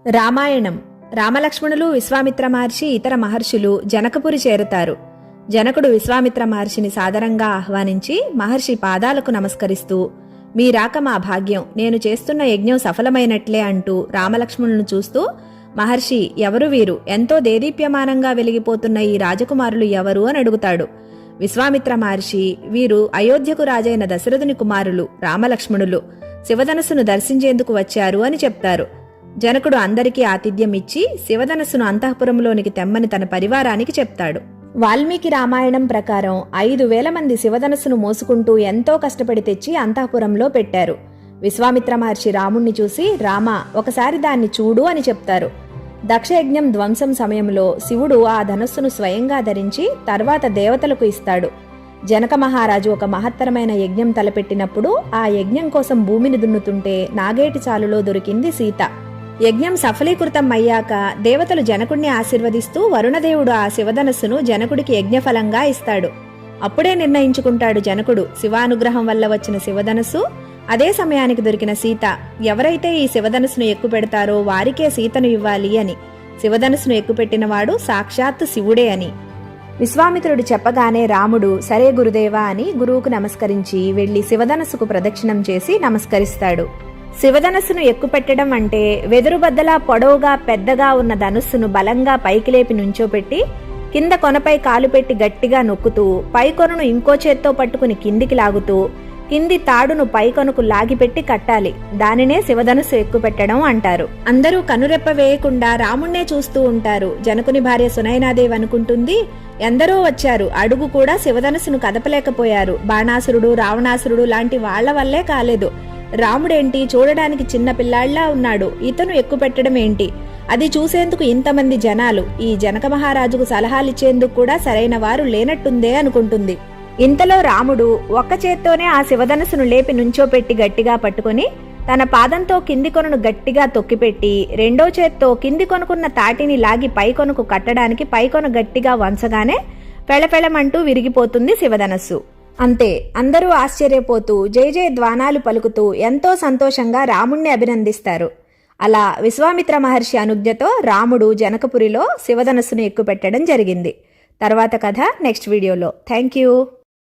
రామాయణం. రామలక్ష్మణులు, విశ్వామిత్ర మహర్షి, ఇతర మహర్షులు జనకపురి చేరుతారు. జనకుడు విశ్వామిత్ర మహర్షిని సాదరంగా ఆహ్వానించి మహర్షి పాదాలకు నమస్కరిస్తూ, మీ రాక మా భాగ్యం, నేను చేస్తున్న యజ్ఞం సఫలమైనట్లే అంటూ రామలక్ష్మణులను చూస్తూ, మహర్షి, ఎవరు వీరు? ఎంతో దేదీప్యమానంగా వెలిగిపోతున్న ఈ రాజకుమారులు ఎవరు అని అడుగుతాడు. విశ్వామిత్ర మహర్షి, వీరు అయోధ్యకు రాజైన దశరథుని కుమారులు రామలక్ష్మణులు, శివధనస్సును దర్శించేందుకు వచ్చారు అని చెప్తారు. జనకుడు అందరికీ ఆతిథ్యం ఇచ్చి శివధనస్సును అంతఃపురంలోనికి తెమ్మని తన పరివారానికి చెప్తాడు. వాల్మీకి రామాయణం ప్రకారం 5,000 మంది శివధనస్సును మోసుకుంటూ ఎంతో కష్టపడి తెచ్చి అంతఃపురంలో పెట్టారు. విశ్వామిత్ర మహర్షి రాముణ్ణి చూసి, రామ, ఒకసారి దాన్ని చూడు అని చెప్తారు. దక్షయజ్ఞం ధ్వంసం సమయంలో శివుడు ఆ ధనస్సును స్వయంగా ధరించి తర్వాత దేవతలకు ఇస్తాడు. జనక మహారాజు ఒక మహత్తరమైన యజ్ఞం తలపెట్టినప్పుడు ఆ యజ్ఞం కోసం భూమిని దున్నుతుంటే నాగేటి చాలులో దొరికింది సీత. యజ్ఞం సఫలీకృతం అయ్యాక దేవతలు జనకుడిని ఆశీర్వదిస్తూ వరుణదేవుడు ఆ శివధనస్సును జనకుడికి యజ్ఞఫలంగా ఇస్తాడు. అప్పుడే నిర్ణయించుకుంటాడు జనకుడు, శివానుగ్రహం వల్ల వచ్చిన శివధనస్సు, అదే సమయానికి దొరికిన సీత, ఎవరైతే ఈ శివధనస్సును ఎక్కుపెడతారో వారికే సీతను ఇవ్వాలి అని. శివధనస్సును ఎక్కుపెట్టినవాడు సాక్షాత్తు శివుడే అని విశ్వామిత్రుడు చెప్పగానే రాముడు, సరే గురుదేవా అని గురువుకు నమస్కరించి వెళ్లి శివధనస్సుకు ప్రదక్షిణం చేసి నమస్కరిస్తాడు. శివధనస్సును ఎక్కుపెట్టడం అంటే వెదురుబద్దలా పొడవుగా పెద్దగా ఉన్న ధనుస్సును బలంగా పైకి లేపి నుంచోపెట్టి కింద కొనపై కాలు పెట్టి గట్టిగా నొక్కుతూ పై కొనను ఇంకో చేత్తో పట్టుకుని కిందికి లాగుతూ కింది తాడును పై కొనకు లాగిపెట్టి కట్టాలి. దానినే శివధనుస్సు ఎక్కుపెట్టడం అంటారు. అందరూ కనురెప్ప వేయకుండా రాముణ్ణే చూస్తూ ఉంటారు. జనకుని భార్య సునైనాదేవి అనుకుంటుంది, ఎందరో వచ్చారు, అడుగు కూడా శివధనుస్సును కదపలేకపోయారు. బాణాసురుడు, రావణాసురుడు లాంటి వాళ్ల వల్లే కాలేదు. రాముడేంటి చూడడానికి చిన్న పిల్లాళ్లా ఉన్నాడు, ఇతను ఎక్కుపెట్టడం ఏంటి? అది చూసేందుకు ఇంతమంది జనాలు, ఈ జనక మహారాజుకు సలహాలిచ్చేందుకు కూడా సరైన వారు లేనట్టుందే అనుకుంటుంది. ఇంతలో రాముడు ఒక్క చేత్తోనే ఆ శివధనస్సును లేపి నుంచోపెట్టి గట్టిగా పట్టుకుని తన పాదంతో కింది కొనను గట్టిగా తొక్కిపెట్టి రెండో చేత్తో కింది కొనుకున్న తాటిని లాగి పై కొనకు కట్టడానికి పై కొన గట్టిగా వంచగానే పెళపెళమంటూ విరిగిపోతుంది శివధనస్సు. అంతే. అందరూ ఆశ్చర్యపోతూ జయ జయ ధ్వానాలు పలుకుతూ ఎంతో సంతోషంగా రాముణ్ణి అభినందిస్తారు. అలా విశ్వామిత్ర మహర్షి అనుజ్ఞతో రాముడు జనకపురిలో శివధనస్సును ఎక్కుపెట్టడం జరిగింది. తర్వాత కథ నెక్స్ట్ వీడియోలో. Thank you.